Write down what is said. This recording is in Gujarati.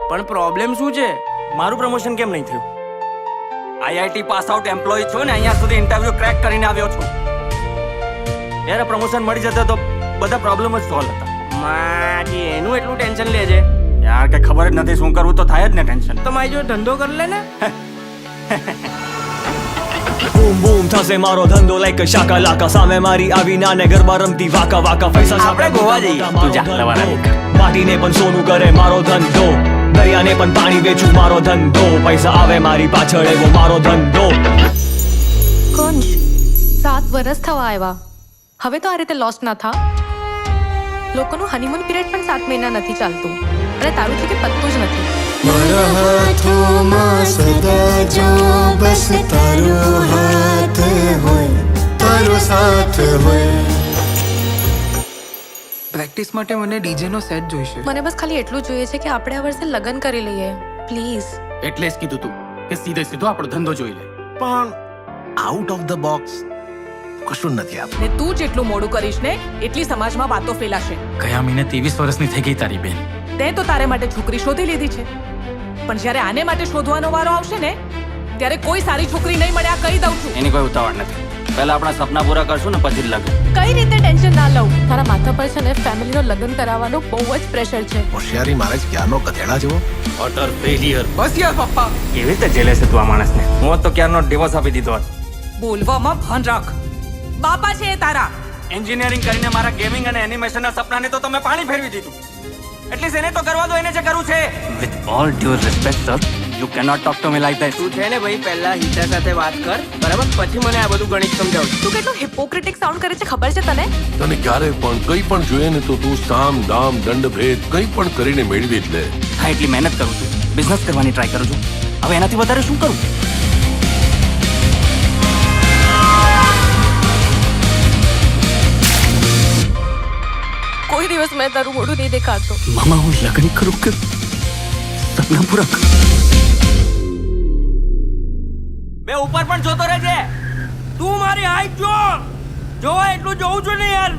પણ પ્રોબ્લેમ શું છે? મારું પ્રમોશન કેમ નહીં થયું? આઈઆઈટી પાસ આઉટ એમ્પ્લોય છો ને, અહીંયા સુધી ઇન્ટરવ્યુ ક્રેક કરીને આવ્યો છું. યાર પ્રમોશન મળી જતો તો બધા પ્રોબ્લેમ જ સોલ્વ હતા. માજી એનું એટલું ટેન્શન લે છે? યાર કે ખબર જ નથી શું કરવું, તો થાય જ ને ટેન્શન. તો મારી જો ધંધો કરી લે ને. બૂમ બૂમ થશે મારો ધંધો લાઈક શાકા લાકા, સામે મારી આવી નાને ગરબા રમતી વાકા વાકા. પૈસા આપણે ગોવા જઈએ. તું જા, લવાના નીકળ. માટીને પણ સોનું કરે મારો ધંધો, દરિયાને પણ પાણી વેચું મારો ધંધો. પૈસા આવે મારી પાછળ એવો મારો ધંધો. કુંજ 7 વર્ષ થવા આવ્યા, હવે તો આ રીતે લોસ્ટ ના થા. લોકોનું હનીમૂન પીરિયડ પણ 7 મહિના નથી ચાલતું, અને તારું છે કે પત્તું જ નથી. મારા હાથોમાં સદા જો બસ તારો હાથ હોય, તારો સાથ હોય. પ્રેક્ટિસ માટે મને ડીજે નો સેટ જોઈશે. મને બસ ખાલી એટલું જોઈએ છે કે આપણે આ વર્ષે લગ્ન કરી લઈએ પ્લીઝ. એટલે જ કીધું તું કે સીધે સીધો આપણો ધંધો જોઈ લે. પણ આઉટ ઓફ ધ બોક્સ કશું નથી આપતું. ને તું જેટલું મોડું કરીશ ને એટલી સમાજમાં વાતો ફેલાશે. ગયા મહિને 23 વર્ષની થઈ ગઈ તારી બેન. તે તો તારે માટે છોકરી શોધી લીધી છે, પણ જ્યારે આને માટે શોધવાનો વારો આવશે ને ત્યારે કોઈ સારી છોકરી નહીં મળે, આ કહી દઉં છું. એની કોઈ ઉતાવળ નથી. પહેલા આપણા સપના પૂરા કરશું ને પછી જ લગ્ન. કઈ રીતે ટેન્શન ના લઉં, તારા માથા પર છે ને ફેમિલીનો લગ્ન કરાવવાનો બહુ જ પ્રેશર છે. હોશિયારી મારે જ ક્યાંનો ગધેડા જેવો. Utter failure. બસ યાર પપ્પા, કેવી રીતે જેલે છે તું આ માણસને? હું હોત તો ક્યારનો ડિવોર્સ આપી દીધો હોત. બોલવામાં ભાન રાખ. બાપા છે એ તારા. એન્જિનિયરિંગ કરીને મારા ગેમિંગ અને એનિમેશનના સપનાને તો તમે પાણી ફેરવી દીધું. એટલીસ્ટ એને તો કરવા દો, એને જે કરવું છે. With all due respect sir, you cannot talk to me like that. તું છે ને ભાઈ, પહેલા હિતા સાથે વાત કર, બરાબર? પછી મને આ બધું ગણિત સમજાવ. તું કેટલું હિપોક્રેટિક સાઉન્ડ કરે છે ખબર છે તને? તને ક્યારે પણ કંઈ પણ જોઈએ ને તો તું સામ દામ દંડ ભેદ કંઈ પણ કરીને મેળવી જ લે. હા, એટલી મહેનત કરું છું, બિઝનેસ કરવાની ટ્રાય કરું છું. હવે એનાથી વધારે શું કરું? કોઈ દિવસ મેં તારું મોઢું નહીં દેખાડતો. મામા, હું લગ્ન કરું કે સપના પૂરા કરું? બે ઉપર પણ જોતો રહેજે. તું મારી હાઈટ જો, જોવા એટલું જોઉં છું ને યાર.